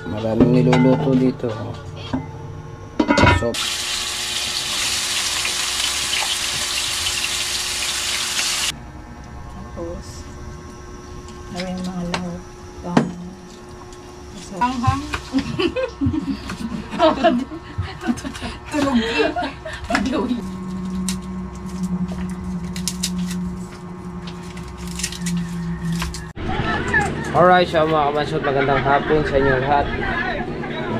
Maraming niluluto dito. So, tapos gawin mga lahok pang hanghang. Tulog eh. alright, so mga kamansot, magandang hapon sa inyo lahat.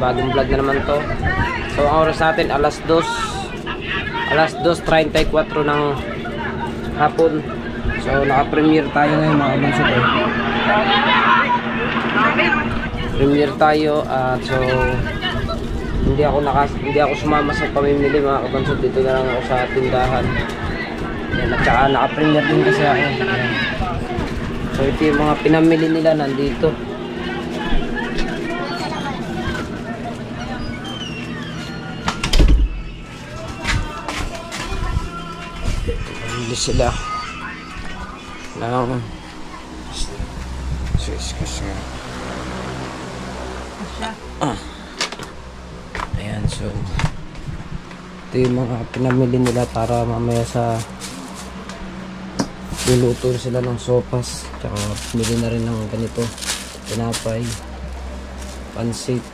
Bagong vlog na naman to. So ang oras natin alas 2:34 ng hapon. So naka-premiere tayo ngayon mga kamansot eh. Premiere tayo at so hindi ako sumama sa pamimili mga kamansot. Dito na lang ako sa tindahan. Yan, at saka naka-premiere din kasi ako. Yan. So ito yung mga pinamili nila nandito. Hindi sila lang ayan, so ito yung mga pinamili nila para mamaya sa luluto sila ng sopas, tsaka pili na rin ng ganito, tinapay, pansit.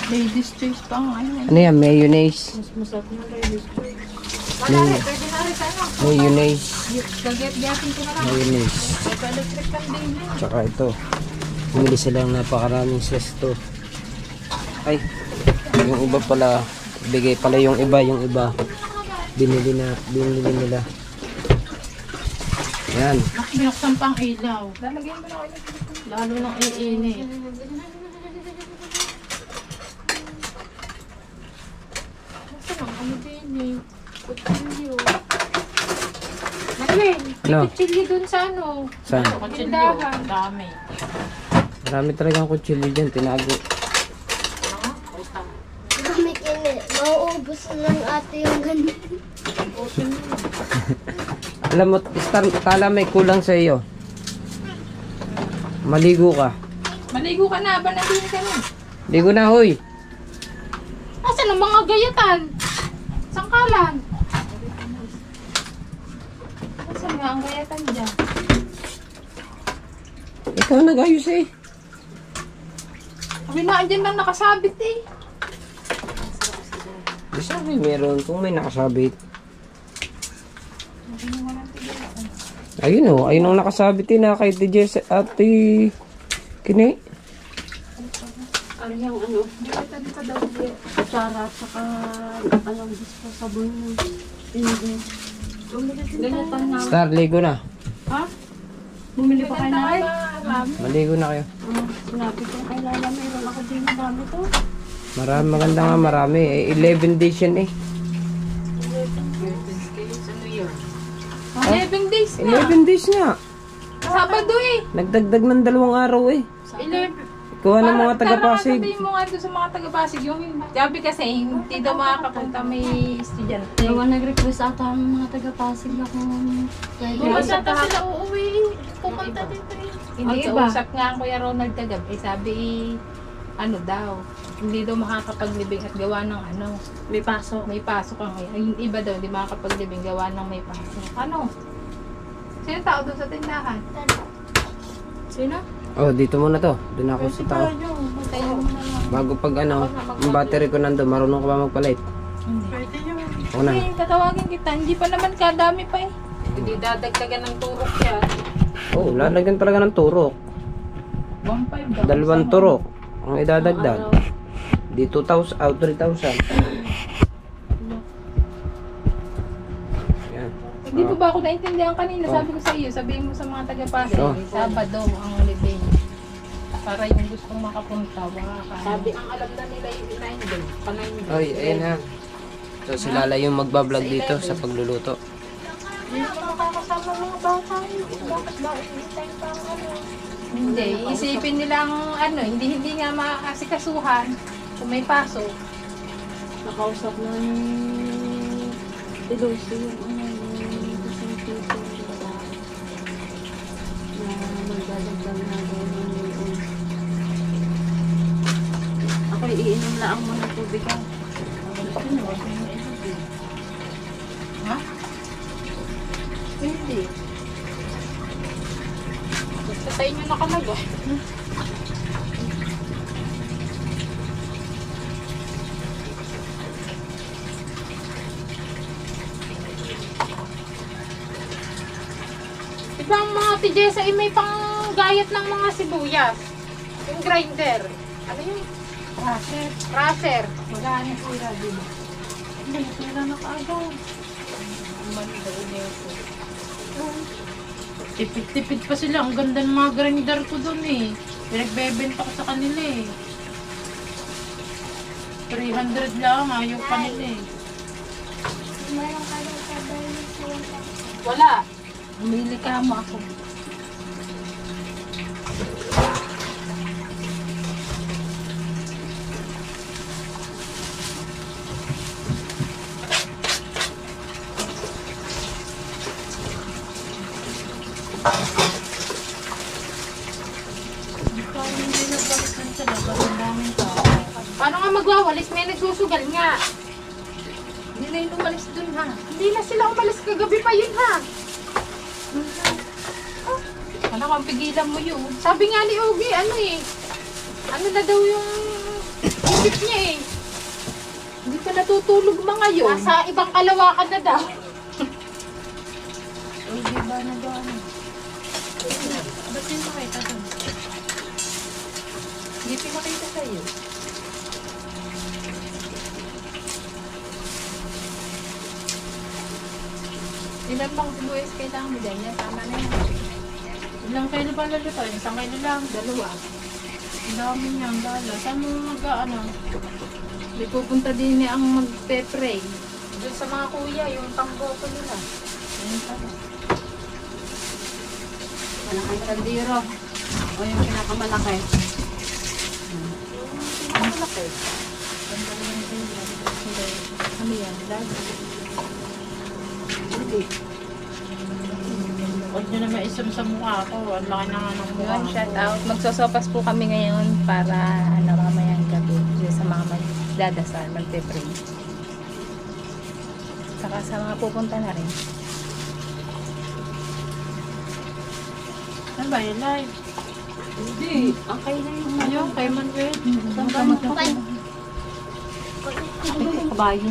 Ladies choice pa nga yan. Ano yan? Mayonnaise. Mas masarap na ladies choice. Pwede na rin sa ano. Mayonnaise. Gagat-gatin ko na lang. Mayonnaise. Electric pan din. Tsaka ito. Pumili silang napakaraming sesto. Ay, yung iba pala, bigay pala yung iba. Binili nila. Yan. Binuksan pang ilaw. Lalagyan mo na kayo. Lalo nang iinit. Saan ang ano din eh? Kutsilyo. Maglin, Ano? kutsilyo dun sa ano? Saan? Kutsilyo. Dami. Marami talagang kutsilyo dyan, tinago. Mauubos ng ate yung ganun. Alam mo, tala may kulang sa iyo. Maligo ka. Maligo ka na, banabini ka na. Ligo na, hoy. Asan ang mga gayatan? Sangkalan. Asan nga ang gayatan dyan? Ikaw nag-ayos eh. Kami na, dyan lang nakasabit eh. Di sabi meron kung may nakasabit. Ayun o, ayun ang nakasabit eh na kay DJ at Kini. Ano yung ano? Gayatan ka daw dyan. Kutsara at saka anong disposable ng hindi. Gayatan na. Star, ligo na. Ha? Bumili pa kayo na rin? Maligo na kayo. Sinabi ko kay Lala, mayroon ako din na dami to. Marami, maganda nga marami. 11 days yan eh. 11 days na. 11 days nga. Sabado eh. Nagdagdag ng 2 araw eh. 11. Kuha ng mga taga-Pasig. Sabihin mo nga doon sa mga taga-Pasig. Yung sabi kasi hindi daw makakapunta may estudyante. Gawa nag-request ata ang mga taga-Pasig ako. Bumasa ka sila uuwi. Pumunta dito eh. Hindi iba. Usap nga ang Kuya Ronald kagabi. Sabi ano daw. Hindi daw makakapaglibing at gawa ng ano. May pasok. May pasok ang yung iba daw hindi makakapaglibing gawa ng may pasok. Ano? Sino tao doon sa tindahan? Sino? Oh, dito muna to. Doon ako sa tao. Tayo mo na lang. Bago pag ano, yung battery ko nandun, marunong ka ba magpalit? Hindi. Ako na. Hindi, tatawagin kita. Hindi pa naman kadami pa eh. Hindi dadagdagan ng turok yan. Oh, lalagyan talaga ng turok. 1.5 daw. 2 turok ang idadagdag. Di 2,000, 3,000. Yan. Hindi po ba ako naintindihan kanina? Sabi ko sa iyo, sabihin mo sa mga taga-Pasig, Oh. Sabado ang libing. Para yung gustong makapunta, wala ka. Sabi ang alam na nila yung 9 din. Panay din. Oy, ayan na. So si Lala yung magbablog dito sa pagluluto. Hindi naman makakasama mga bata. Bakit ba i-time pa ang ano? Hindi, isipin nilang ano, hindi nga makakasikasuhan kung may pasok. Nakausap na ni Tilusi yung yung kasing tito na magdadagdag na gano'n yun. Ako'y iinom lang mo ng tubig ha. Ha? Hindi. Basta sa inyo nakalagay. Diba ang mga tijesa ay may panggayat ng mga sibuyas? Yung grinder. Ano yung? Crusher. Crusher. Magkano sila din? Hindi, sila na kaagaw. Tipid-tipid pa sila. Ang ganda ng mga grinder ko dun eh. Pinagbebenta ko sa kanila eh. 300 lang. Ayaw pa nila eh. Meron ka daw sa bayan sa Wala. Bumili ka mo ako. Paano nga magwawalis? May nagsusugal nga. Hindi na yun umalis dun ha. Hindi na sila umalis kagabi pa yun ha. Ano kang pigilan mo yun? Sabi nga ni Ogie, ano eh. Ano na daw yung isip niya eh. Hindi pa natutulog mga yun. Nasa ibang kalawakan na daw. Ogie ba na daw ano? Ba't yun makita doon? Hindi pinakita sa'yo. Ilan bang sibuyas kailangan mo dyan? Yan, tama na yan. Ilang kilo ba lalito? Isang kilo lang, dalawa. Ang dami niyan, lala. Saan mo mag-ano? May pupunta din niya ang magpe-pray. Doon sa mga kuya, yung pang-boko nila. Ayun pala. Malaking kaldero. O yung pinakamalaki. Ang malaki. Ano yan? Lagi. Hindi. Huwag nyo na maisam sa mukha ko. Ang laki na nga ng mukha. Yun, shout out. Magsosopas po kami ngayon para mamayang gabi sa mga magdadasal, magpe-pray. Saka sa mga pupunta na rin. Ano ba yun? Live? Hindi. Ang kailan yung Ayun, kay Manuel. kabayo. bayo.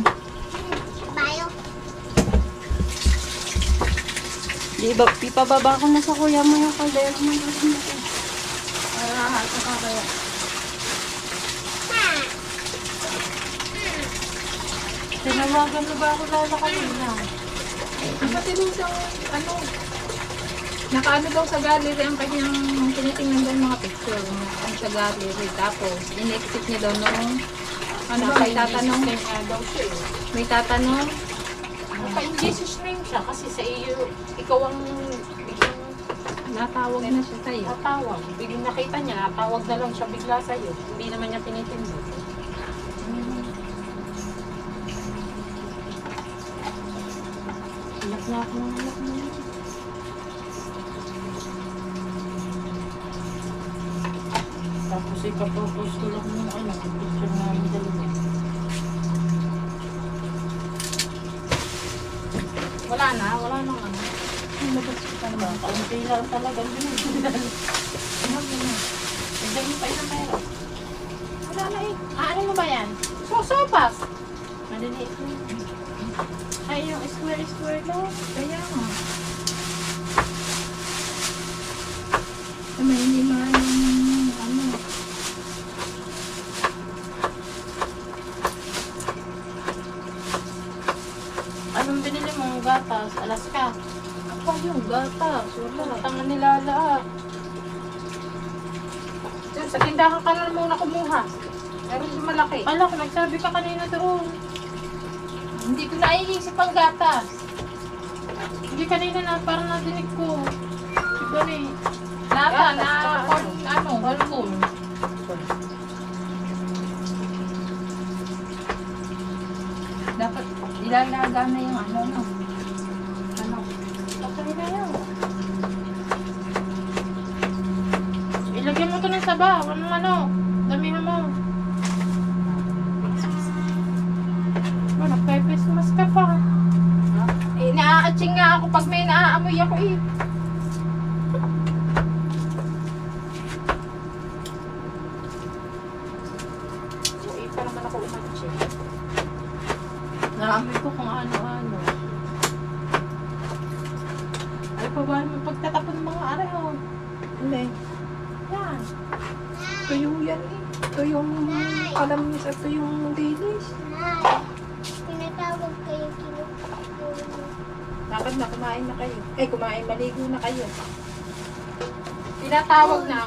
Ipababa ko na sa kuya mo yung kaldero mo. Ito ka kaya. Tinawagan mo ba ako lala kanina? Kapatid nung siyang ano, nakaano daw sa gallery ang kanyang tinitingnan daw mga picture ang sa gallery. Tapos, in-exit niya daw nung ano, may tatanong. May tatanong. Naka-Jesus name siya kasi sa iyo, ikaw ang biglang natawag na siya sa'yo. Natawag. Biglang nakita niya, natawag na lang siya bigla sa'yo. Hindi naman niya tinitindi. Iyak na ako ng iyak na yun. Tapos ipapropose ko lang ng ano, picture namin dalawa. Wala nang ano. Lumabas ka na ba? Kaunti lang talaga. Ano mo na? Tignan mo pa isang pera. Wala na eh. Ano mo ba yan? Sosopas. Maliliit mo. Ay, yung square lang. Kaya nga. May hindi man yung ano. Anong binili mong gatas? Alaska? Ako yung gatas. Wala. Tangan nilala. Diyan, sa tindahan ka na muna kumuha. Meron yung malaki. Alak, nagsabi ka kanina doon. Hindi ko naiisip ang gatas. Hindi kanina na, parang nadinig ko. Iba na eh. Nata, na, ano, balkon. Dapat, Ilalaga na yung ano, no? Ano? Okay na yun. Ilagyan mo to ng sabaw. Ano? Damihan mo. Nagpe-Christmas ka pa. Eh, naaatsing nga ako pag may naaamoy ako eh. Uy, pa naman ako umatsing. Naamoy ko kung ano-ano. Ay, pa ba naman pagtatapon ng mga areho? Hindi. Yan. Tuyo yan eh. Ito yung kalamis at ito yung dilis. Nay, tinatawag kayo kinukuha. Dapat na kumain na kayo. Eh, maligo na kayo. Tinatawag na.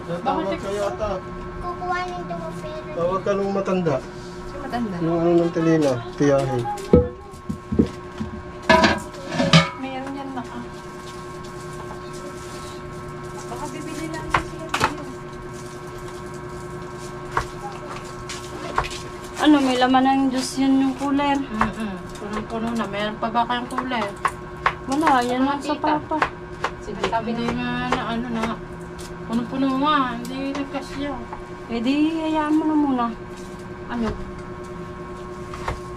Natawag ka yata. Kukuhanin daw ang pera. Tawag ka nung matanda. Si matanda. Yung ano ng Telina, tiyahin. Meron yan na ka. Baka bibili lang siya dito. Ano, may laman ng Diyos yun yung cooler. Punong-puno na. Meron pa ba kayong kulay? Wala, yan lang sa Tita. papa. Sige, sabi na na ano na. Punong-puno nga. Hindi nagkasya. Eh di, hayaan mo na muna. Ano,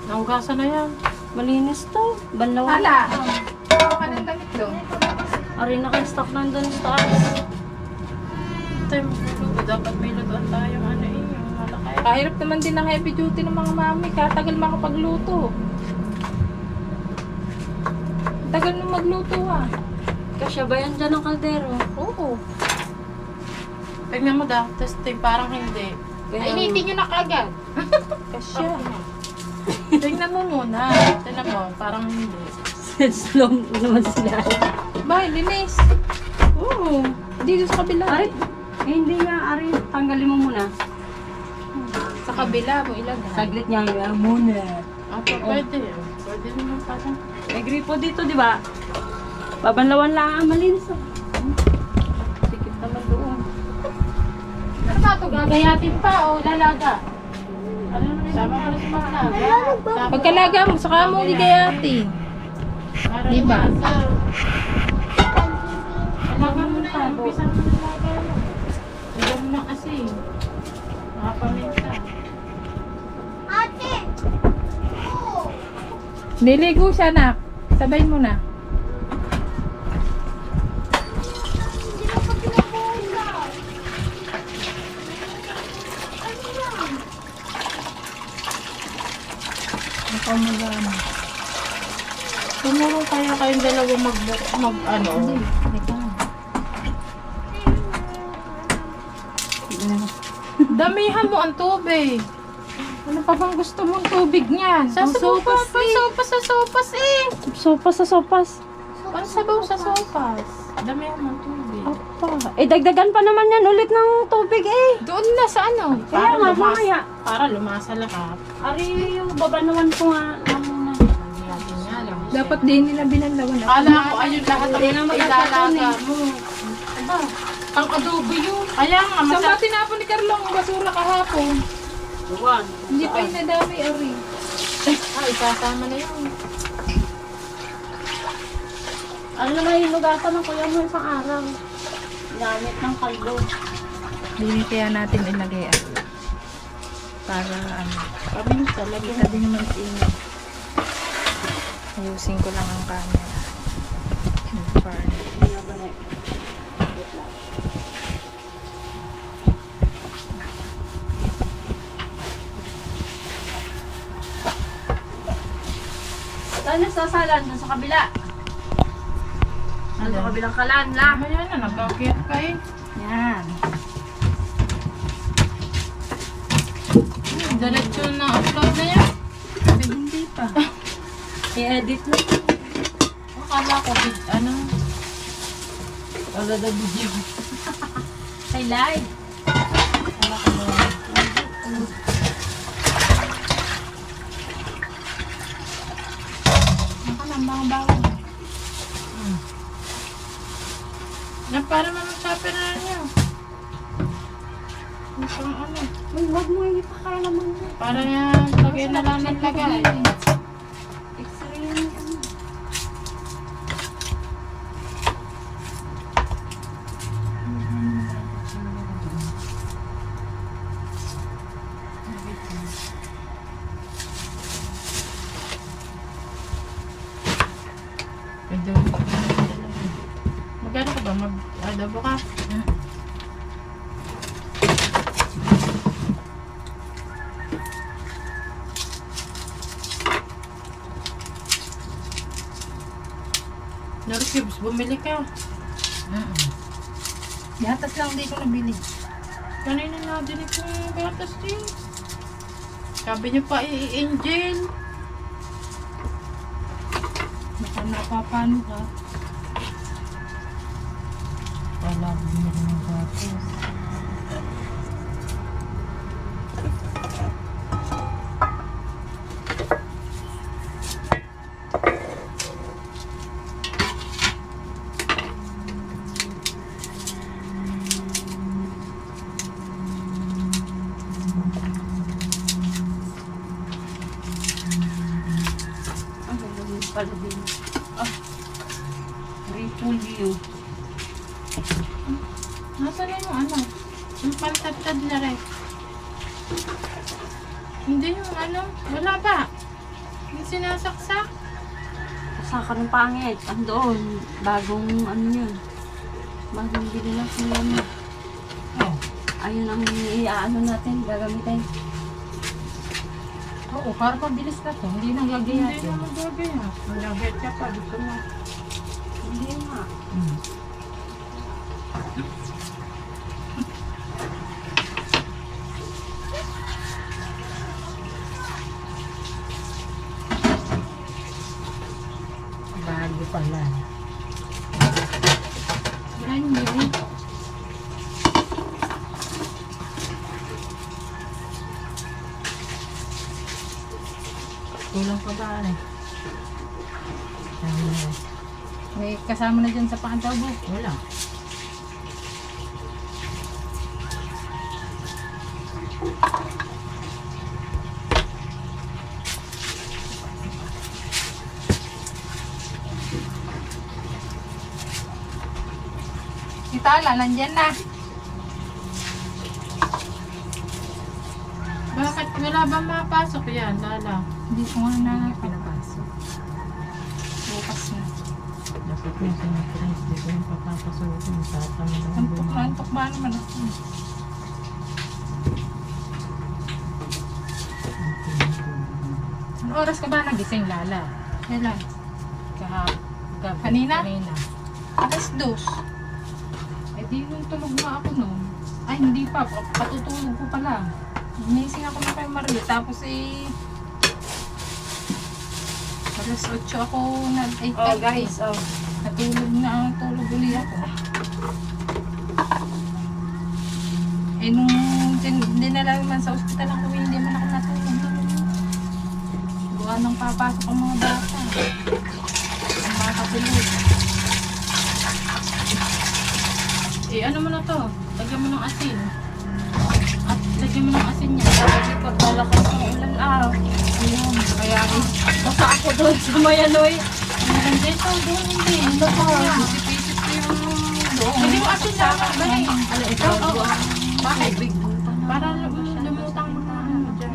Nahugasan na yan. malinis to. Banlaw. Hala! Ano ka ng damit doon? Ari naka-stock nandun sa taas. Tayo magluluto. Dapat may lutuan tayong ano eh. Yung malaki. Kahirap naman din ng heavy duty ng mga mami. Katagal makapagluto. Tagal na magluto ah. Kasya ba yan dyan ang kaldero? Oo. Tignan mo daw. Testing. Parang hindi. Kaya- Initin nyo na kagad. Kasya. Tignan mo muna. Tignan mo. Parang hindi. Slow naman sila. Ba, linis. Oo. Dito sa kabila. Ari, eh, hindi nga, Ari, tanggalin mo muna. Sa kabila mo ilagay. Saglit niya, yung muna. Opo, pwede. Pwede naman parang. May gripo dito, di ba? Babanlawan lang ang malinis. Sikip naman doon. Ano ba ito? Gagayatin pa o lalaga? Ano naman sama ka na sa paglaga? Pagkalaga mo, saka mo ligayatin. Diba? Alaga mo na. Umpisa mo na laga mo. Liga mo na kasi. Nakapaminta. Ate! Oo! Niligo siya na. Sabay mo na. Hindi na pa pinabuhusan. Ano yan? Nakamagana. Tumulong kaya kayong dalawa ano. Damihan mo ang tubig. Ano pa bang gusto mong tubig niyan? Sa sopas sa sopas eh. Sopas sa sopas. Pansabaw sa sopas. Damihan mo ang tubig. Apa. Eh, dagdagan pa naman yan ulit ng tubig eh. Doon na sa ano? Kaya nga, mamaya. Para lumasa lahat. Ari, yung babanawan ko nga. Muna. Dapat din nila binanlawan. Kala ko ayun lahat ang ilalaga mo. Aba, pang adobo yun. Kaya nga, saan ba tinapon ni Carlong ang basura kahapon? Luwan. Hindi pa yung nadami, Ari. Isasama na yun. Ano naman yung lugatan ng kuya mo isang araw? Gamit ng kaldo. Hindi kaya natin ilagay para ano. Paminta, lagi Sabi naman si Ina. Ayusin ko lang ang camera. Para Saan na sasalan? Nasa kabila. Nasa kabilang kalan lang. Ayan na, nagkakit ka eh. Yan. Diretso na upload na yan. Hindi pa. I-edit na. Akala ko, ano? Wala na video. Highlight. Baka lang, baka bawal. Na para mamasapin na niyo. Isang ano. Uy, wag mo hindi pa kaya naman. Para yan, lagay na lang ng lagay. Magkano ka ba? Mag-adobo ka? Narikibs, bumili ka. Gatas lang di ko nabili. Kanina na dinig ko yung gatas din. Sabi niyo pa i-angel. Baka napapano ka. Wala, bumili ng gatas. Ang gagawin pala din. Ah, repolyo. Nasaan na yung ano? Yung pantad-tad na rin. Hindi yung ano, wala ba? Yung sinasaksak. Saka ng pangit. Andoon. Bagong ano yun. Bagong bili na siya mo. Oh. Ayun ang iaano natin. Gagamitin. Oo, para mabilis na to. Hindi nang gagayat. Hindi na magagayat. Magagayat ka pa. Dito na. Hindi nga. Bago pala. Yan yun. Kulang pa ba eh? May kasama na dyan sa pang-adobo? Wala. Si Tala, nandyan na. Bakit wala ba mapasok yan, Lala? Hindi ko nga na pinapasok. Bukas na. Dapat yung sinaprint, di ko yung papapasukin. Tatama na yung Antok ba naman ako? Anong oras ka ba nagising, Lala? Kailan? Kanina? Kanina. Alas 2. Eh di nung tulog na ako noon. Ay hindi pa, patutulog ko pa lang. Inising ako na kay Maria, tapos alas 8 ako na 8:30. Oh guys, oh. Natulog na, tulog uli ako. Eh nung dinala man sa ospital ang kami, hindi man ako natulog. Gawa nang papasok ang mga bata. Ang mga katulog. Eh ano mo na to? Lagyan mo ng asin. At lagyan mo ng asin niya. Kasi pag malakas ng ulan, Ayun, kaya basta ako doon sa Mayanoy. ang dito doon hindi. Ito ko. Isip-isip ko yung doon. Hindi mo asin na. Balik. Ano ito? Bakit? Para lumutang mo na dyan.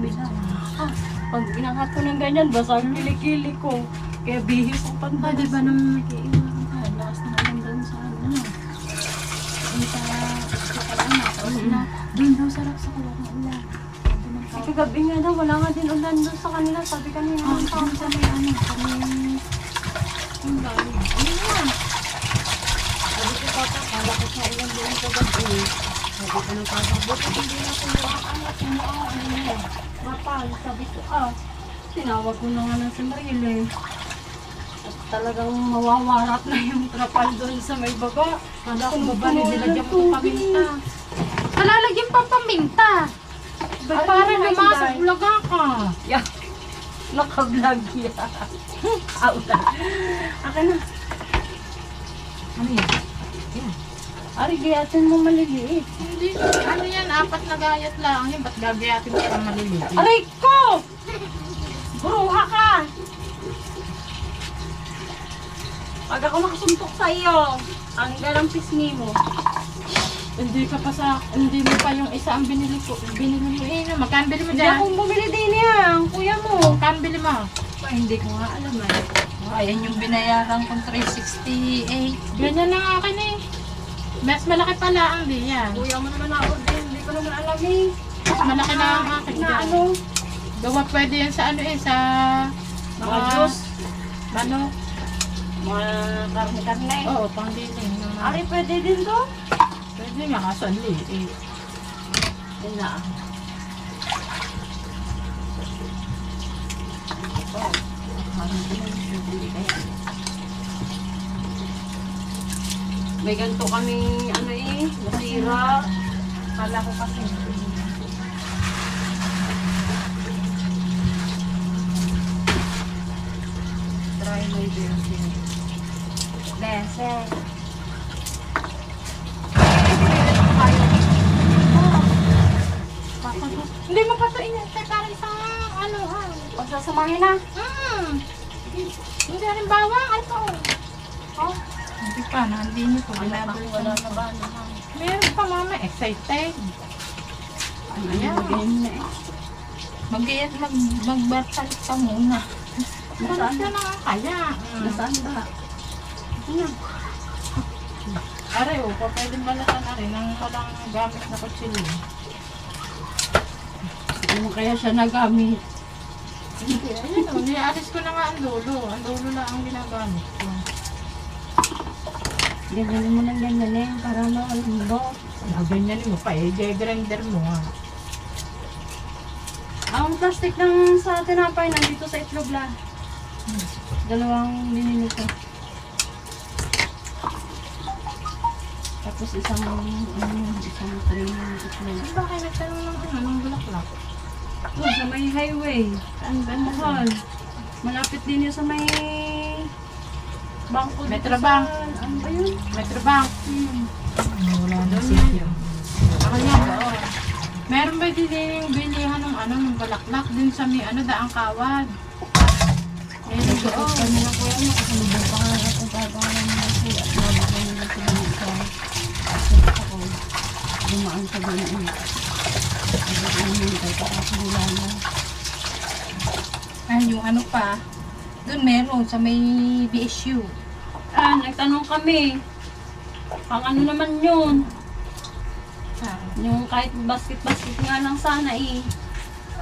Pag binangat ko ng ganyan, basa ang kilikili ko. Kaya bihis ang pantay. Di ba naman nag-iiwan ka? Lakas na alam doon sa ano. Doon sa anak. Tapos na, doon daw sarap sa kulak ng ulan. Kagabi nga daw, wala nga din ulan doon sa kanila. Sabi kanina. Doon sa may ano, sa may... Ang galing. Ayun na. Sabi ko papa, kala ko sa ulan doon kagabi. Sabi ko ng papa, buti hindi na ako makakaangat yung ano niya. Mapal, sabi ko tinawag ko na nga ng si Mariel eh. At talagang mawawarat na yung trapal doon sa may baba. Kala ko babali, nilagyan mo pa paminta. Kalalagyan pa paminta. Ba't parang lumasag ulaga ka? Yeah. Naka-vlog yan. Aulan. Akin na. Ano yan? Ari, gayatin mo maliliit. Hindi. Ano yan? 4 na gayat lang. Yan, ba't gagayatin mo ang maliliit? Aray ko! Buruha ka! Pag ako nakasuntok sa iyo, ang garang pisngi mo. Hindi ka pa sa... Hindi mo pa yung isa ang binili ko. Binili mo eh. Magkano bili mo Hindi dyan? akong bumili din yan, kuya mo. Magkano bili mo? Ay, hindi ko nga alam eh. Ayan yung binayaran kong 368. Ganyan lang akin eh. Mas malaki pala ang diyan. Kuya mo naman ako din. Hindi ko naman alam eh. Mas malaki na ang akin Na dyan. ano? Gawa pwede yan sa ano eh, sa Mga juice. ano? Mga karne-karne. Oo, pangdiling. Ari, pwede din to? Pwede nga kaso ang liit. Yun na. May ganito kami, ano eh, nasira. Kala ko kasi. Try my dressing. Bese. Hindi mo pa ito inintay para isang ano ha. Pagsasamahin na. Hindi rin bawang. Ito. Oh. Hindi pa. Hindi niyo po. Wala na ba naman? Meron pa mama. Excited. Ayan. Magbartalik ka muna. Nasaan Balik na lang kaya. Nasaan ba? Aray, pa pwede balatan na rin ng walang gamit na kutsilyo. Hindi mo kaya siya nagamit. Ayun o, nialis ko na nga ang dulo. Ang dulo lang ang ginagamit ko. Ganyan mo lang ganyan para malambot. Ganyan mo pa eh, grinder mo ha. Ang plastic ng sa tinapay nandito sa itlog lang. Dalawang binili ko. Tapos isang tray ng itlog. Saan ba kayo nagtanong ng bulaklak? Doon sa may highway. Ang ganda. Mahal. Malapit din yun sa may bangko dito Metrobank. sa... Ano ba yun? Metrobank. Wala na siya. Ako yan, oo. Meron ba din yung bilihan ng ano, ng bulaklak din sa may ano, daang kawad? Meron doon. Kami na kuya mo kasi lubog pa nga itong gagawa ng mga at nabot na nila sila sa ako. Dumaan sa doon. Ay, yung ano pa. Doon meron sa may BSU. Ah, nagtanong kami. Ang ano naman yun? Yung kahit basket-basket nga lang sana eh.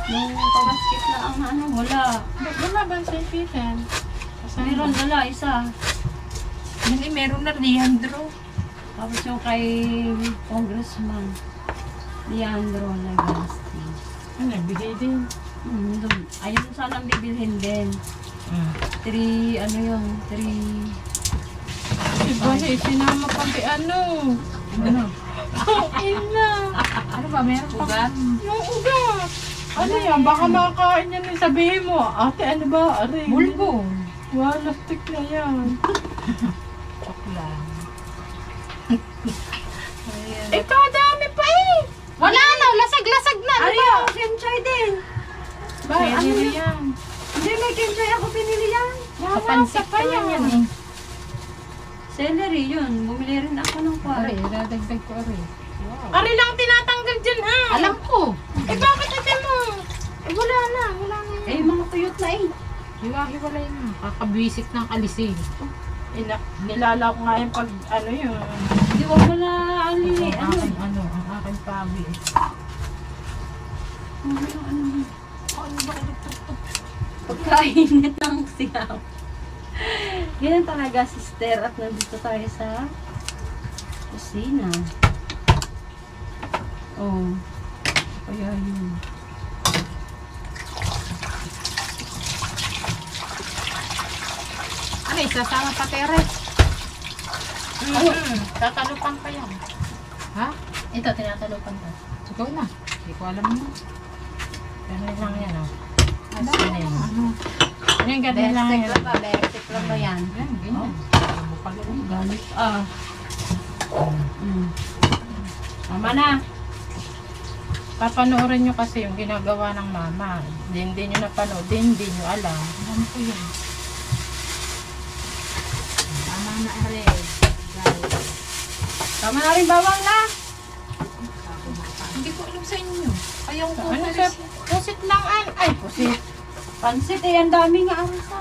Yung pabasket na ang ano, wala. Wala ba sa Peter? Meron, wala, isa. Hindi, meron na Leandro. Tapos yung kay Congressman Leandro Legasti. Ano, bigay din. Doon. Ayun sanang bibilhin din. 3, ano yun? 3... Diba, sinama pa kay ano? Ano? Ang ina! Ano ba, meron pa? Ugat? Yung ugat! Ano yan? Baka makakain yan yung sabihin mo. Ate, ano ba? Aray. Bulbo. Wala, stick na yan. Chokla. Ikaw, dami pa eh! Wala na, lasag-lasag na. Ano yung kimchi din? Ba, ano yan? Hindi, may kimchi ako pinili yan. Kapansit pa yan eh. Celery yun. Bumili rin ako ng Aray, kwara. dadagdag ko aray. Aray lang tinatanggal dyan ha! Alam ko. Eh, bakit ate mo? Eh, wala na yan. Eh, mga tuyot na eh. Hiwa-hiwalay na. Kakabwisit ng alising. Nilala ko nga yung pag, ano yun. Di ba wala, Ang ano? aking, ang aking pawi. Pagkainit ng sigaw. Ganyan talaga, sister. At nandito tayo sa kusina. Oh. Kaya yun. Ano, isasama pa teres? Tatalupan pa yan. Ha? Ito, tinatalupan ko. Ikaw na. Hindi ko alam mo. Ganun lang yan, oh. Ano? Ano yung ganun lang yan? Basic lang ba yan? Yan, ganyan. Ano pa ganun? Galit. Tama na. Papanoorin nyo kasi yung ginagawa ng mama. Hindi nyo napanood, hindi nyo alam. Alam ko yun. Tama na aray. Tama na rin bawang na. Hindi ko alam sa inyo. Ayaw ko. Ano sa pusit lang an? Ay, pusit. Pansit eh, ang dami nga arasa.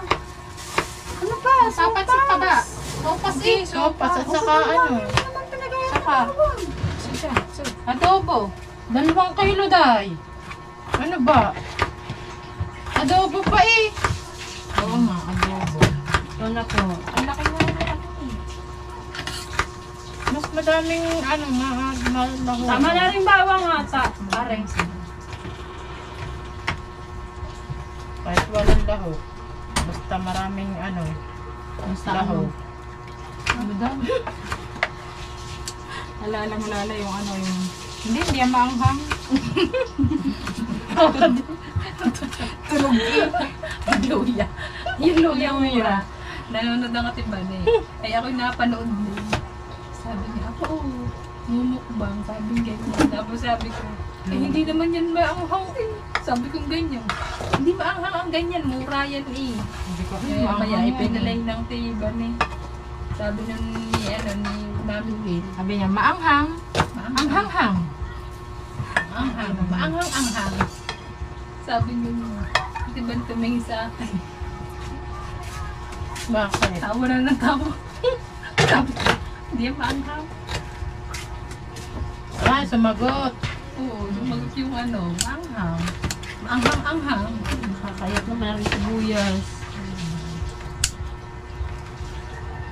Ano ba? Papansin pa ba? Sopas eh. Sopas at saka ano. Saka. Adobo. 2 kilo day. Ano ba? Adobo pa eh. Oo nga, adobo. Ito na po. Ang laki nga na ano eh. Mas madaming ano, mahal. Tama na rin bawang ata. Aray. Kahit walang lahok. Basta maraming ano, lahok. Ano daw? Alala mo lala yung ano yung... Hindi yan maanghang. Tulog eh. Luya. Yung luya mura. Nanonood ang katiban eh. Ay ako'y napanood din. Sabi niya, ako mumukbang. Sabi ganyan. Tapos sabi ko, hindi naman yan maanghang eh. Sabi ko ganyan. Hindi maanghang ang ganyan. Mura yan eh. Hindi ko kaya ipinalay ng tiban eh. Sabi nun ni Mami Will. Sabi niya, maanghang. Maanghang-hang. Maanghang. Maanghang-anghang. Sabi niya, hindi ba tumingin sa akin? Bakit? Tawa na ng tawa. Sabi ko, hindi yan maanghang. Ah, sumagot. Oo, sumagot yung ano, maanghang. Maanghang-anghang. Nakakayat naman ang sibuyas.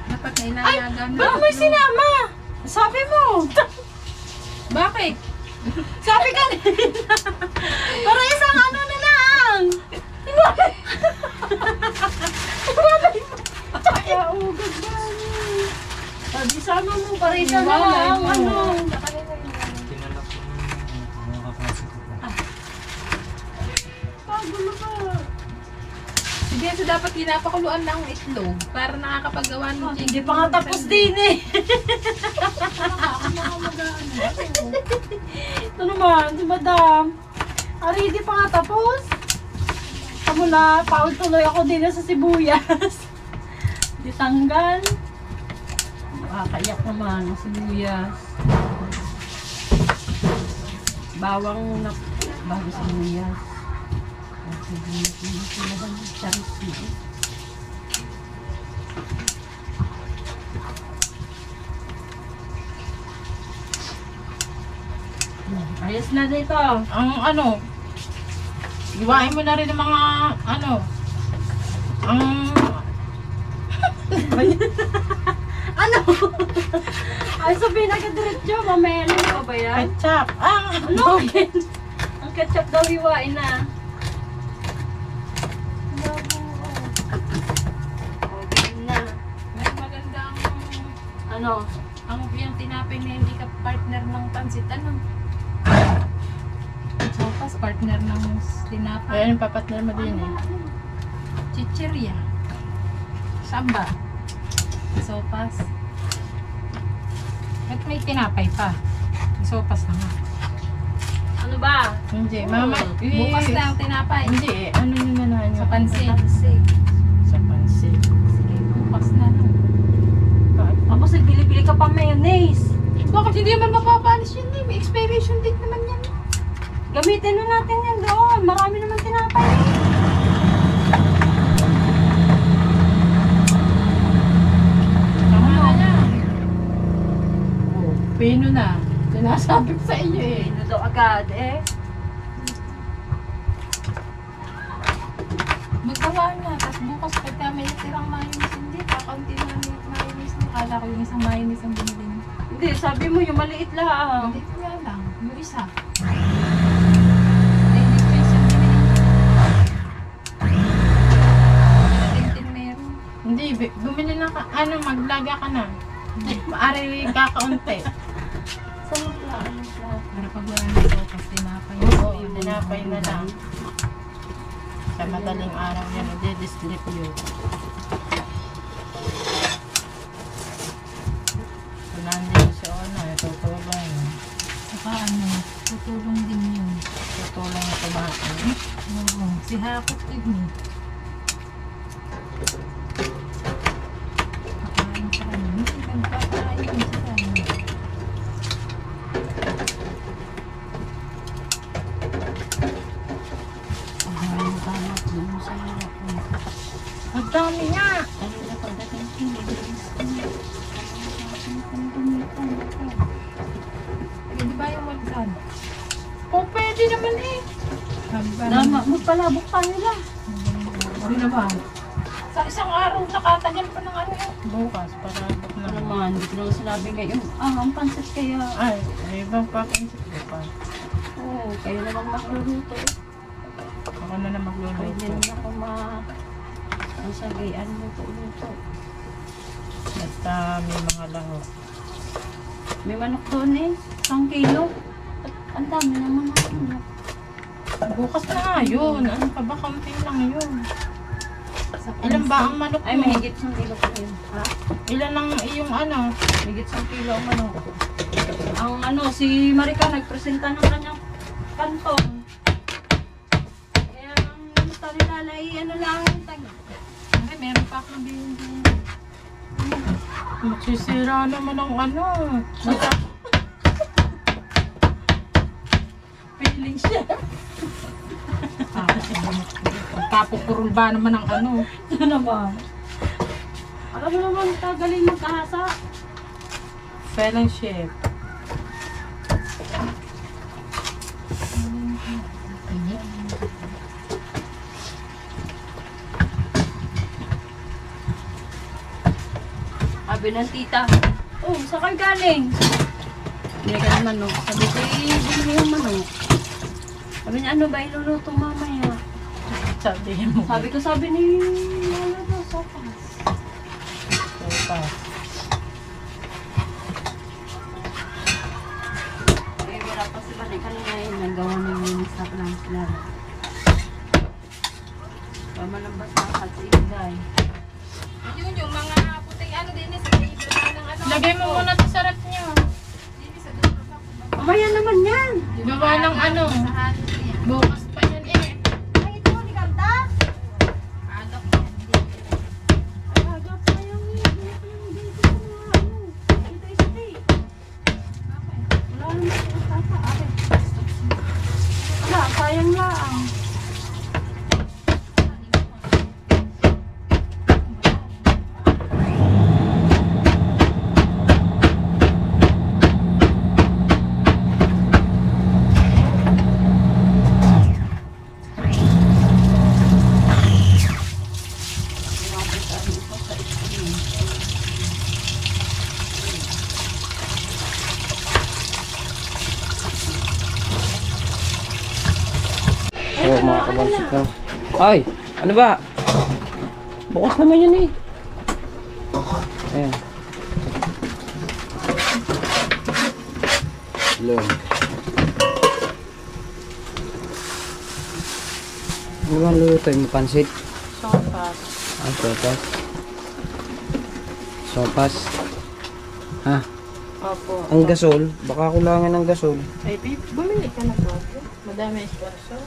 Dapat nailayagan na. Bakit may sinama? Sabi mo. Bakit? Sabi ka nila. Para isang ano na lang. Kaya ugad ba? Sabi sama mo para isang na lang. Ano? Pagulo ba? Sige, so dapat pinapakuluan ng itlog para nakakapagawa ng chicken. Hindi pa nga tapos din eh. Ito naman, si madam. Ari, hindi pa nga tapos. Kamu na, paul tuloy ako din sa sibuyas. Di tanggal. Kakayak naman ang sibuyas. Bawang na, bago sibuyas. Sibuyas na sila ng charisi. Ayos na dito. Ang ano, iwain mo na rin ng mga ano, ang Ano? Ay, sabihin agad diretso. Mamaya na pa ba yan? ketchup. Ano? Ang ketchup daw iwain na. Okay na. Mas maganda Ano? ang yung tinapay na hindi ka partner ng pansit. Ano? Sopas, partner ng tinapay. Ayan, papatner mo din eh. Chichirya. Samba. Sopas. At may tinapay pa. Sopas na nga. Ano ba? Hindi, mama. Bukas na ang tinapay. Hindi eh. Ano yun na naman Sa pansit. Sa pansit. Sige, bukas na. Tapos bili-bili ka pa mayonnaise. Bakit hindi naman mapapalis yun eh? May expiration date naman yan. Gamitin na natin yan doon. Marami naman tinapay. Tama na yan. Oh, pino na. Sinasabi ko sa inyo eh. Ano daw agad eh. Magawa na. Tapos bukas pagka may natirang mayonnaise, hindi. Kakaunti na yung mayonnaise na. Kala ko yung isang mayonnaise ang binili niya. Hindi, sabi mo yung maliit lang. Hindi ko nga lang. Yung isa. Hindi ko isang binili niya. Tintin meron. Hindi, bumili na ka, ano, maglaga ka na. Maari kakaunti. Saan mo pala? Para pag wala na ito, tapos tinapay. Oo, dinapay na lang. Sa madaling araw yan, i-distribute. Nandun si Ona, tutulong. Saka ano, tutulong din yun. Tutulong na kumain. Oo, si Hakot din eh. Kakain sa kanya. Hindi ka magkakain din sa kanya. Ang tama mo sa harap mo. Ang dami nga. Kanina pagdating ko, nag-iis ko. Hindi ba yung magsan? O, pwede naman eh. Sabi ba? Magpalabok pa nila. Ano naman? Sa isang araw, nakatagal pa ng ano yun. Bukas, para na. Ano naman, hindi ko naman sinabi ngayon. Ang pansit kaya. Ay, may ibang papansit ko pa. Oo, kayo na bang magluluto. Ako na na Pwede magluluto. naman ako ang sagian luto-luto. At may mga lango. May manok doon eh. 1 kilo. At ang dami naman ako manok. Bukas na nga yun. Ano pa ba? Kaunti lang yun. Ilan ba ang manok Ay, mo? mahigit 1 kilo pa yun. Ha? Ilan ang iyong ano? Mahigit 1 kilo ang manok. Ang si Marika nagpresenta ng kanyang kantong. Kaya ang gusto nila na lang yung taga. Ay, meron pa akong bilhin. Magsisira naman ang ano. Feeling siya. Kapupurul ba naman ang ano? Ano naman? Alam mo naman, tagaling magkahasa. Fellowship. Sabi ng tita, oh, saan kayo galing? Binigay ka ng manok. Sabi ko, binigay yung manok. Sabi niya, ano ba iluluto mamaya? Sabihin mo. Sabi ni Lola daw, sopas. Bukas. Eh, wala pa si Banay kanina yun. Nagawa na yung stop lang sila. Pamalambas na sa ibigay. Yun yung mga puting ano din sa dito ng ano. Lagay mo muna ito sa rep niyo. Sa dito ba? Mamaya naman yan. Gawa ng ano. Sa halos niya. Bukas pa yan eh. Ay, ito, ni Kanta. Alok yan. Ay, agap, sayang eh. Dito sa mga ano. Dito isa eh. Wala naman sa tata. Akin. Wala, sayang lang. Oo, mga kabansik na. Ay, ano ba? Bukas naman yun eh. Ayan. Lord. Ano ba luto yung pansit? Sopas. Ah, sopas. Sopas. Ha? Opo. Ang gasol, baka kulangan ng gasol. Ay, bumili ka na po. Madami sponsor.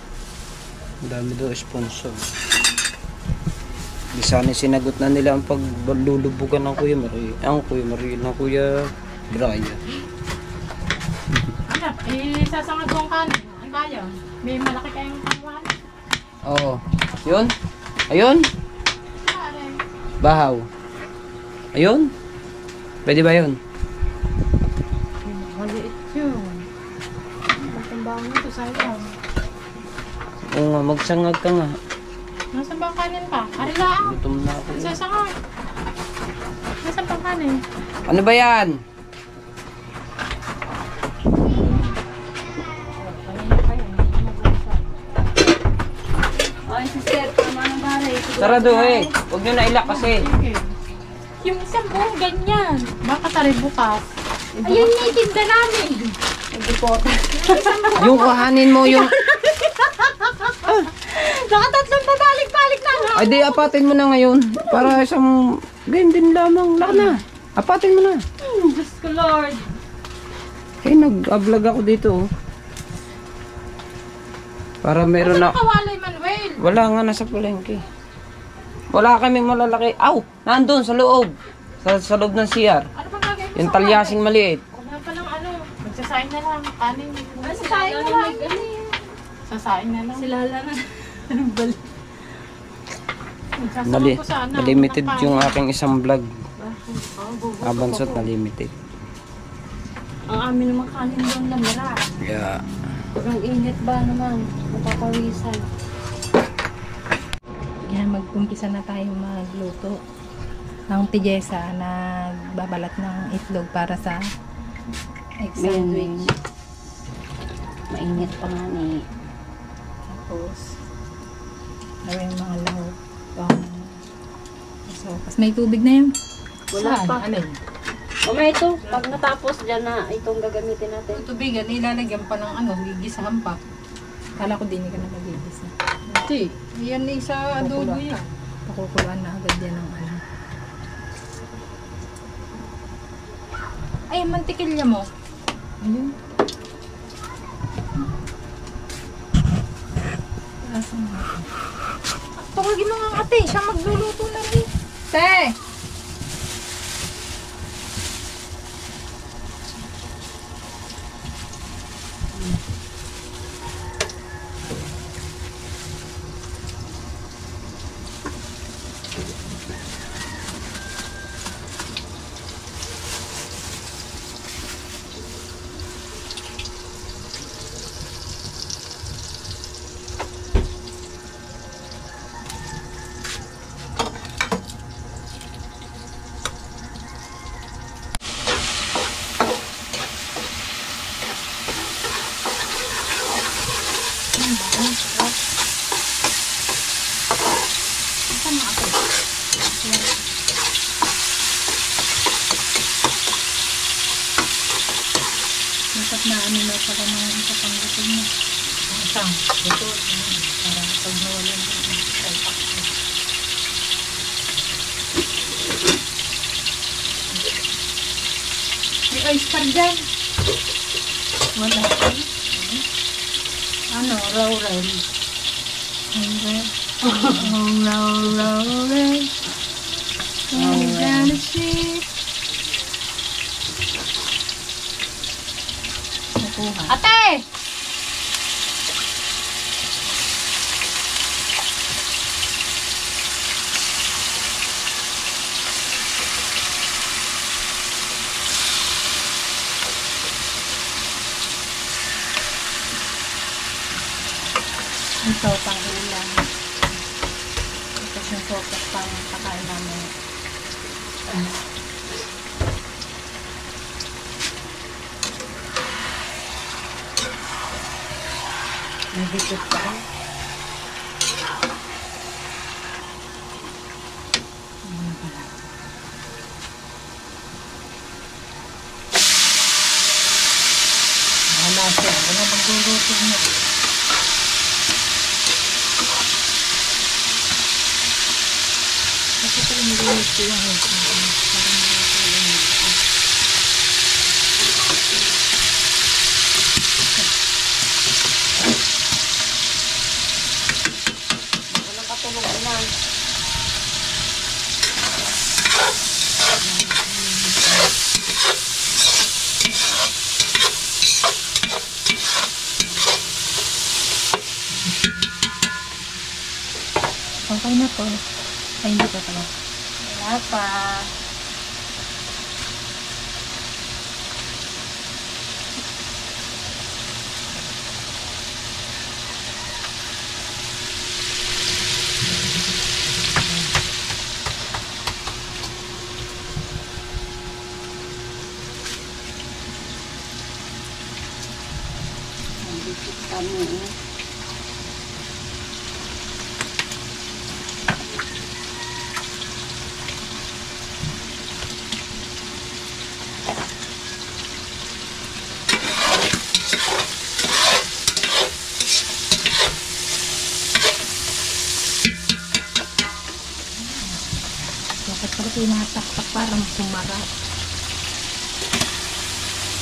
Ang dami daw sponsor. Di sana sinagot na nila ang paglulubugan ng Kuya Marie. Ang Kuya Marie ng Kuya Brian. Anak, sasangad ko ang kanin. Ang bayan. May malaki kayong kanuhan. Oo. Yun? Ayun? Bahaw. Ayun? Pwede ba yun? Maliit yun. Magtambang nito sayang. Oo nga, magsangag ka nga. Nasaan ba ang kanin pa? Arilaan. Gutom na ako. Sasangad. Nasaan pa ang kanin? Ano ba yan? Ay, sister, tama ng bahay. Sarado eh. Huwag nyo na ilak kasi. Yung isang buong ganyan. Baka tari bukas. Ayun yung itinda namin. Yung kuhanin mo yung... Nakatatlong pabalik-balik na nga. Ay di, apatin mo na ngayon. Para isang... Ganyan din lamang. Laka na. Apatin mo na. Diyos ko, Lord. Eh, nag-vlog ako dito. Oh. Para meron na... Kawalay Manuel. Wala nga, nasa palengke. Wala kaming malalaki. Aw! Nandun sa loob. Sa loob ng CR. Ano bang gagawin mo Yung sa talyasing maliit. Wala pa lang ano. Magsasain na lang. Kanin. Sasayin na lang. Sasain na lang. Sila lang na. Sasama ko sana. Limited Walang yung kain. aking isang vlog. Abansot na limited. Ang amin naman kanin doon lamira. Yeah. Ang init ba naman? Napapawisan. Yan, mag-umpisa na tayo magluto. Ang tijesa na babalat ng itlog para sa egg sandwich. Mainit pa nga ni. Tapos, gawin yung mga lahok. So, pas may tubig na yun. Wala Saan? pa. Alin? O may ito, pag natapos dyan na itong gagamitin natin. Yung tubigan, ilalagyan pa ng gigisahan pa. Kala ko din ka na magigisa. Hindi. Yan isa adobo yan. Pakukuluan na agad yan ng Ay, mantikilya mo. Ayun. Asan mo? Tawagin mo nga ang ate, siya magluluto na rin. Te! Dapat na na pala ng isa pang gusto mo. Isang gusto. Para pag nawalan ko ng salpak ko. May oyster dyan. Wala. Ano? Raw. Ate! Ito, pang ulam. Tapos yung sopas pang pakain namin. Nagdikit pa. Wala siya. Wala magluluto niya. Kasi pala niluluto yung parang Walang katulog na. okay na to. Ay, hindi pa pala. Wala pa. Nagdikit kami. Dapat pala tinataktak para sumarap.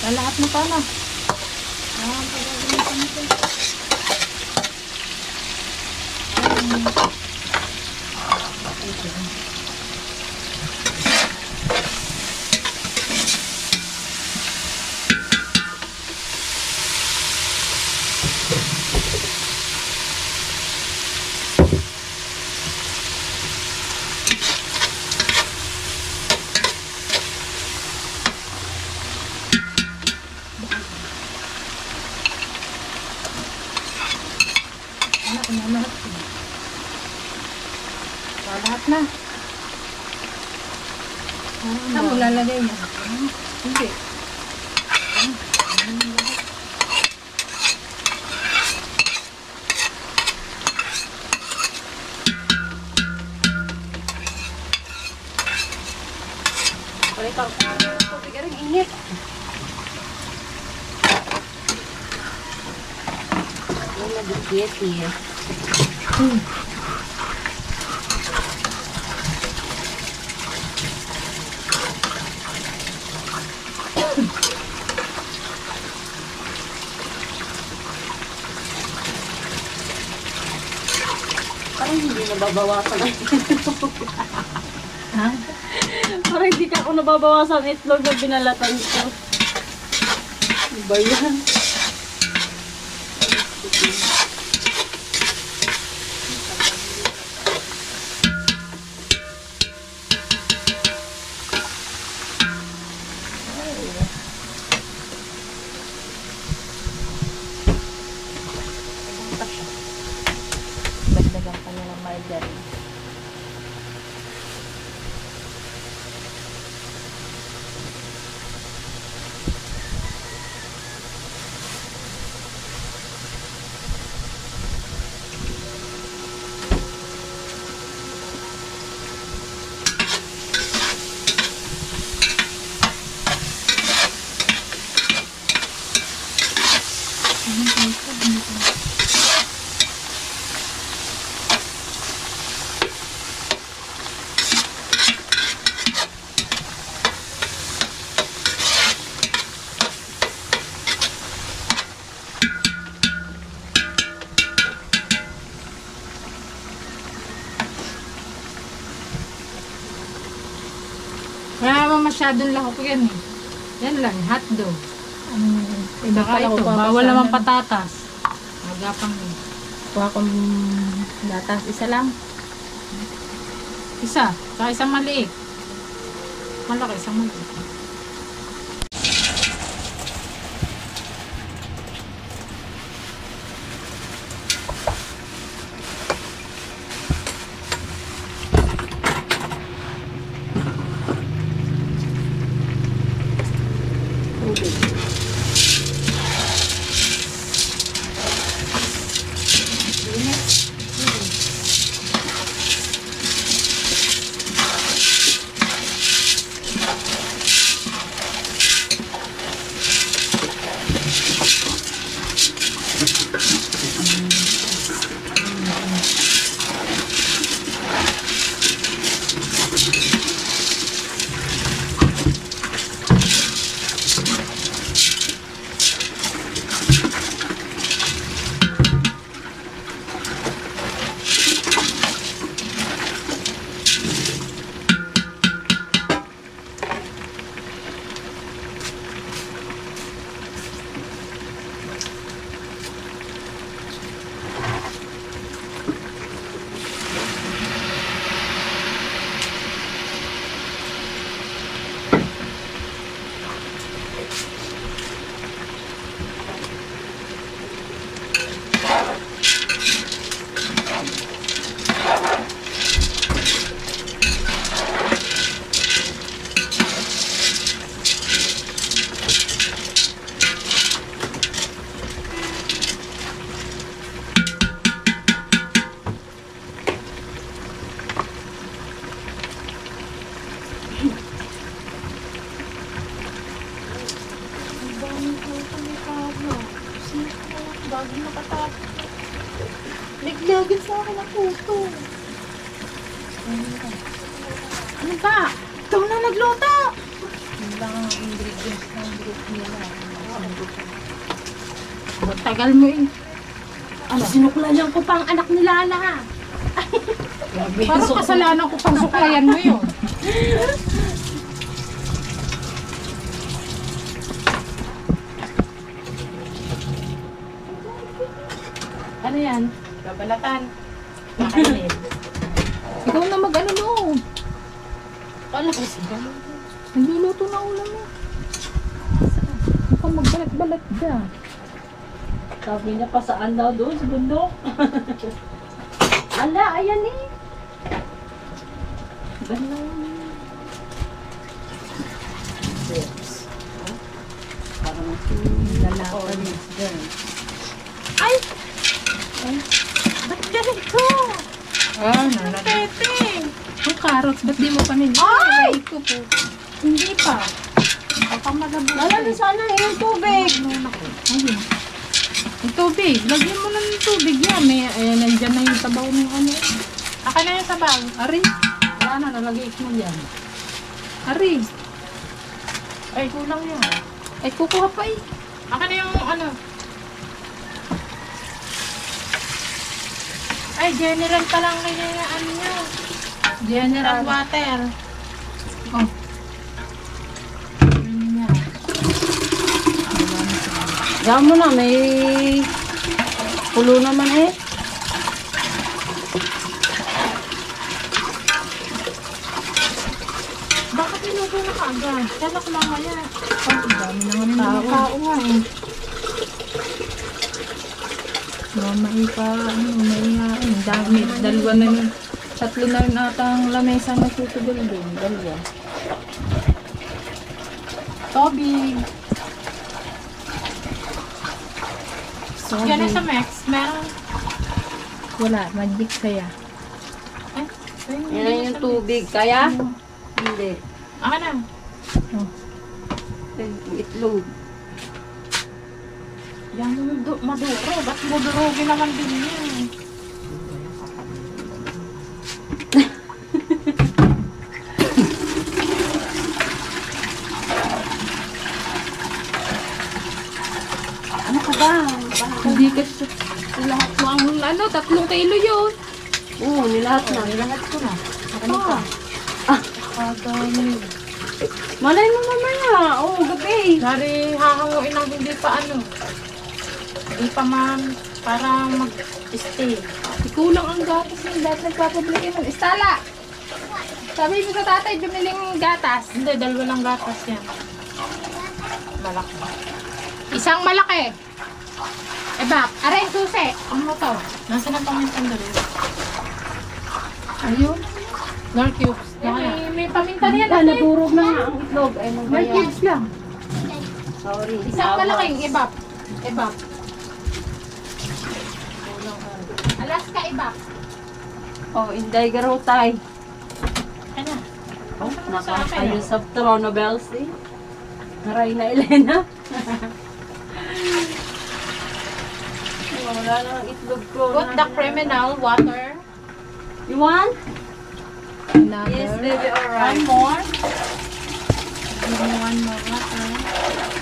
Lalaat mo pa na. Lahat na. Saan mo lalagay yan? Hindi. Pare ka, tubig ka rin init. Yung nagigit eh. Parang hindi nababawasan ang itlog. Ha? Parang hindi ka ako nababawasan ang itlog na binalatan ko. Ano ba yan? Dagdagan pa niya ng margarine. Wala naman masyadong lahok yan eh. Yan lang, hotdog. Saka ito, bawal naman patatas. Magapang yun. Kuha kong latas. Isa lang. Isa, saka isang maliit. Malaki, isang maliit. Bago makatapos. Naglagit sa akin ang puto. Ano ba? Ikaw na nagluto! Yun lang ang ingredients ng group nila. Tagal mo eh. Ano? Sinuklayan ko pa ang anak ni Lala. Parang kasalanan ko pang suklayan mo yun. Ano yan? Babalatan. Makainin. Ikaw na mag-ano no. Kala ko siya. Nagluluto na ulam mo. Ikaw magbalat-balat dyan. Sabi niya pa saan daw doon sa bundok. Ala, ayan eh. Lalapan dyan. Ba't ganito? Tete! Ang carrots, ba't di mo pa nila? Ay! Ko po. Hindi pa. Baka malabo. Lalalo sana yung tubig. Ayun. Yung tubig. Lagyan mo na ng tubig yan. Nandyan na yung sabaw ng ano. Aka na yung sabaw. Ari. Wala na, nalagay mo yan. Ari. Ay, kulang yan. Ay, kukuha pa eh. Aka na yung ano. Ay, general pa lang kaya yung ano nyo. General water. Oh. Yun yan. Diyan mo na, may pulo naman eh. Bakit inubo na kaagad? Kalak mamaya. Oh, ang dami naman yung tao nga eh. Mamay pa, ang dami. Dalawa na yun. Tatlo na yun ata ang lamesa na tutugol din. Dalawa. Tobig. Yan sa Mex, meron. Wala, magic kaya. Yan lang yung tubig. Kaya? Hindi. Aka na. Yung itlog. Yan yung maduro. Ba't madurogin naman din yun? Ano ka ba? Hindi ka lahat mo ang 3 kilo yun. Oo, nilahat na. Nilahat ko na. Ano pa? Kadami. Malay mo mamaya. Oo, gabi. Dari hahanguin ng hindi pa ano. Hindi pa para mag-stay. Ikulang ang gatas yung dati nagpapablikin mo. Istala! Sabi mo sa tatay, dumiling gatas. Hindi, 2 lang gatas yan. Malaki. Isang malaki. Bak, aray, susi. Ano to? Nasaan ang pamintan doon? Ayun. Nor cubes. May pamintan yan. Wala, nadurog na nga ang itlog. Ay, ano ba Nor yan? cubes lang. Sorry. Isang malaking ibap. Ibap. Alaska ibap. Oh, Inday Garotay. Ano? Oh, nakakayo sa Trono Bells eh. Naray na Elena. Wala na ang itlog ko. Put the criminal water. You want? Another. Yes, baby, alright. One more. Give me one more water.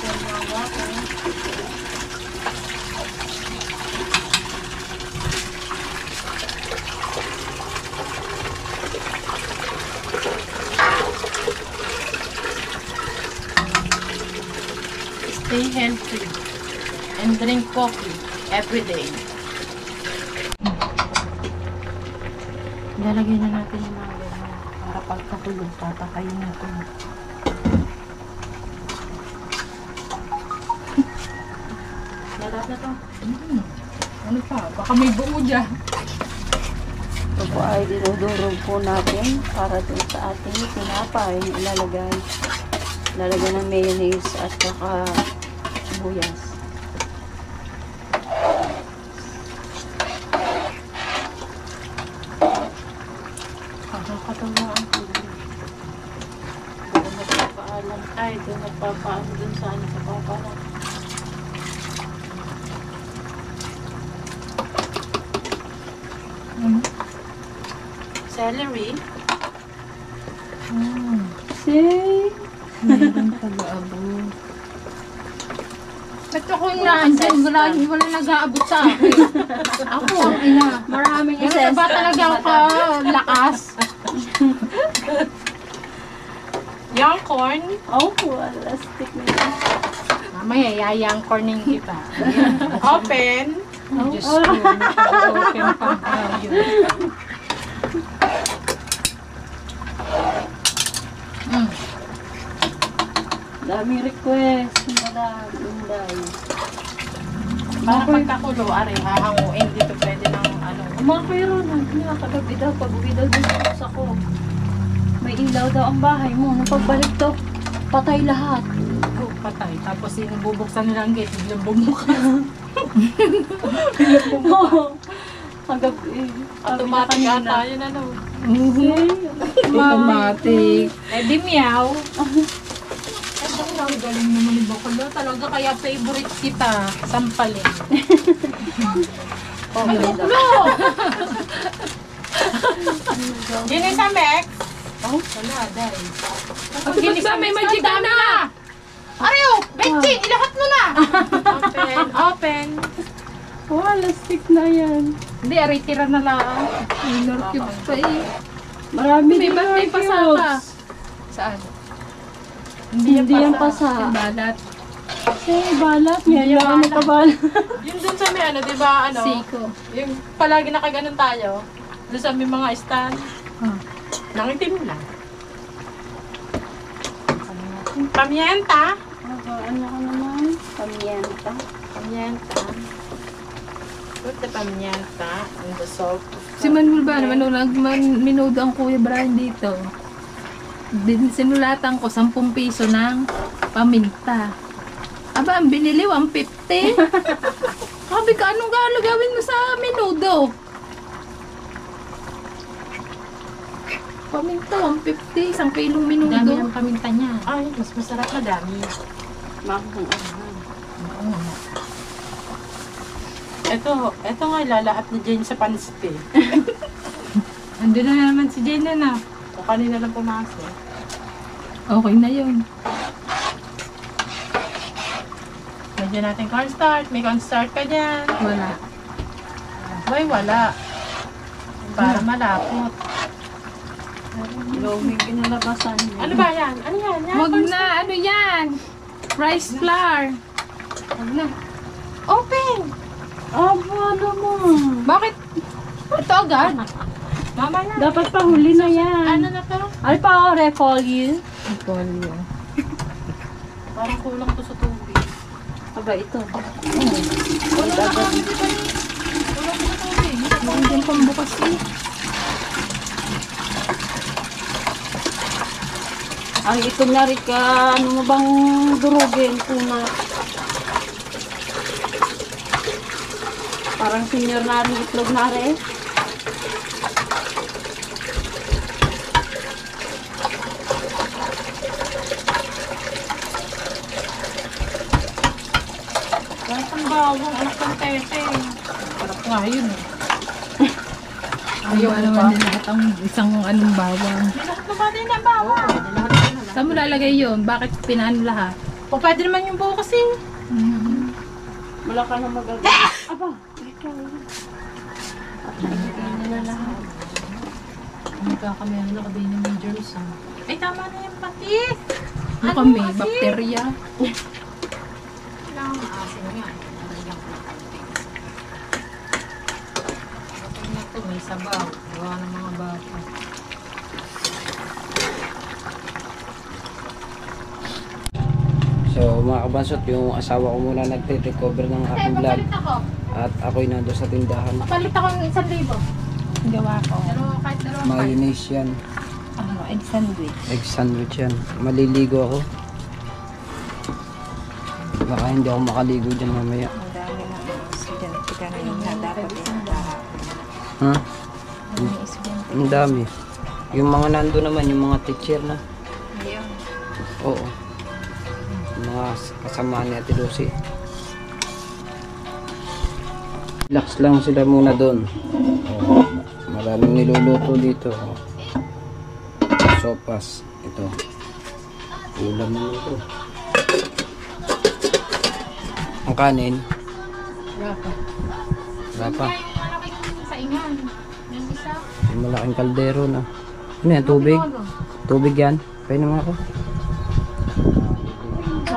One more water. Stay healthy and drink coffee every day. Lalagyan na natin yung mga ganyan para pagkatulog, tatakayin natin. Lahat na to. Ano pa? Baka may buo dyan. Ito po ay dinudurog po natin para dun sa ating tinapay na ilalagay. Lalagyan ng mayonnaise at saka sibuyas. Kakatawa ang tubig. Doon nagpapaalam. Ay, doon nagpapaalam dun sa ano sa papa. Celery. See? Mayroon pag-aabot. Ito ko naandyan, wala nag-aabot sa akin. Ako, ang ina. Maraming Pero ba talaga ako lakas? Young corn. Oh, elastic na yun. Mamaya, yayang corning kita. Open. Diyos ko, open pang tayo. Daming request. Madam, Inday. Para pagkakulo, ari, hahanguin dito pwede ng ano. Mga kayo na, kagabi daw, pag-uwi daw dito sa ko. ilaw daw ang bahay mo. Nung pagbalik daw, patay lahat. Oh, patay. Tapos yung bubuksan nila ang gate, biglang bumuka. Oo. Hanggang Automatic ata yun ano. Automatic. Eh di meow. Ang galing naman ni Bakula. Talaga kaya favorite kita. Sampalin. Ay, Bakula! Ginis sa Mex? Oh, wala, dahil. Ginis ba? May magic na! Ariyo! Benji! Ilahat mo na! Open, open. oh, lastik na yan. Hindi, aray, tira na lang. Minor cubes pa eh. Marami May din ba't may cubes. pasaka? Saan? Hindi yan pasa. Balat. Kasi balat. Ngayon lang ano pa balat. Yung dun sa may ano, di ba ano? Siko. Yung palagi nakaganon tayo. Doon sa may mga stand. Nangitim lang. Pamienta. Ano ka naman? Pamienta. Pamienta. Put the pamienta and the salt. Si Manuel ba naman nung minood ang Kuya Brian dito. Sinulatan ko 10 piso ng paminta. Aba, ang binili 150. Sabi ka, anong gagawin mo sa minudo? Paminta, 150. 1 kilong Dami minudo. ng paminta niya. Ay, mas masarap na dami. Makakang Ito nga ilalaat ni Jane sa pansit eh. Andun na naman si Jane na. O kanina lang pumasok. Okay na yun. Medyo natin cornstarch. May cornstarch ka dyan. Wala. Ay, wala. Para malapot. Lomig kinalabasan niya. Ano ba yan? Ano yan? Yan, Wag cornstarch. na, ano yan? Rice flour. Wag na. Open! Ano mo? Bakit? Ito agad? Mama na. Dapat pahuli na yan. Ano na to? Ay pa, refolio. Polio. Parang kulang to sa tubig. Aba, ito. Kulang na kami, di ba ni? Kulang to sa tubig. Hindi pang bukas eh. Ay, ito na rin ka, ano mo bang durugin kuna? Parang senior na rin itlog na rin. Kahit ang bawang, anak ng tete. Sarap nga yun eh. Ayaw naman din lahat ang isang anong bawang. May lahat na ba din ang bawang? Oo, lahat na lang. Saan mo lalagay yun? Bakit pinaano lahat? O pwede naman yung buo kasi. Wala ka na magagawa. Aba, ikaw. Nagkakamera na kabi ng majors ah. Ay, tama na yung patis. Ano kami? Bakterya? Kailangan maasin nga. Nalagyan ko ng konti. Okay na ito, may sabaw. Gawa ng mga bata. So mga kabansot, yung asawa ko muna nagte-take over ng aking vlog. At ako'y nando sa tindahan. Papalit ako ng 1,000. Gawa ko. Pero kahit dalawa Mayonnaise yan. Ano, egg sandwich. Egg sandwich yan. Maliligo ako. Baka hindi ako makaligo dyan mamaya. Ang dami na estudyante kanina. Dapat Ha? yung estudyante. Ang dami. Yung mga nando naman, yung mga teacher na. Ayun. Oo. Yung mga kasama ni Ate Lucy. Relax lang sila muna doon. Oh, maraming niluluto dito. Oh. Sopas. Ito. Ulam mo ito. Ang kanin. Wala pa. Wala pa. Yung malaking saingan. Yung isa. Yung malaking kaldero na. Ano yan? Tubig? Tubig yan? Pwede naman ako.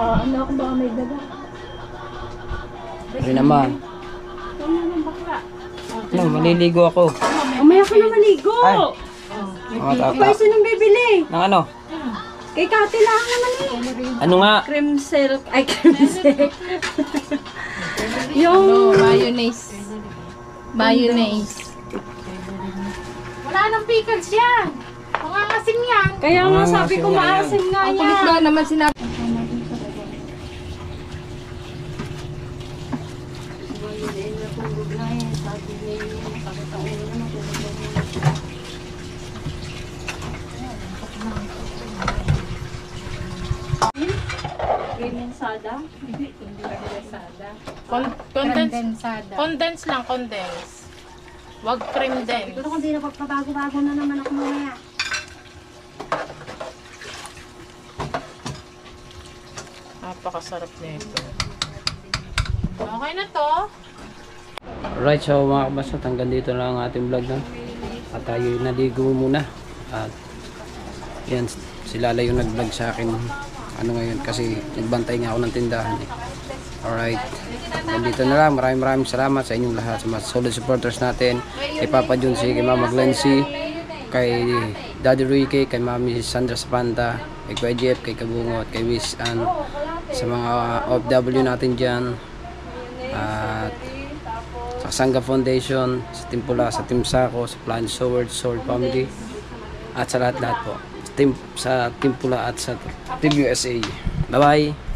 Ano ako baka may daga? Pwede naman. No, maliligo ako. Umaya ka na maligo! Ay. Mga tata. Pwede nang bibili. Nang ano? Kay Kati lang naman eh. Ano nga? Cream silk. Ay, cream silk. Ano, mayonnaise. Mayonnaise. Wala nang pickles yan. Mga asin yan. Kaya nga Ah, sabi ko maasim nga yan. maasim nga Ang kulit yan. nga naman sinabi. Hindi na tulog na eh. Sabi niya yung sakit ang ulo na matulog na yun. Condensada? Hindi condensada. Condense. Condensada. Condense lang, condense. Wag cream din. Siguro kung di na pagpabago-bago na naman ako mamaya. Napakasarap nito. Okay na to. Alright, so mga kabasat, hanggang dito na lang ang ating vlog, no? At tayo naligo muna. At yan, si Lala yung nag-vlog sa akin ano ngayon kasi nagbantay nga ako ng tindahan eh. Alright, nandito na lang. Maraming salamat sa inyong lahat, sa mga solid supporters natin, kay Papa Junsi, kay Mama Glency, kay Daddy Ricky, kay Mami Sandra Sapanta, kay Kuya Jeff, kay Kabungot, kay Miss Ann, sa mga OFW natin dyan, at sa Sangga Foundation, sa Team Pula, sa Team Sako, sa Plan Sword Family, at sa lahat po, sa Team Pula at sa Team USA. Bye bye!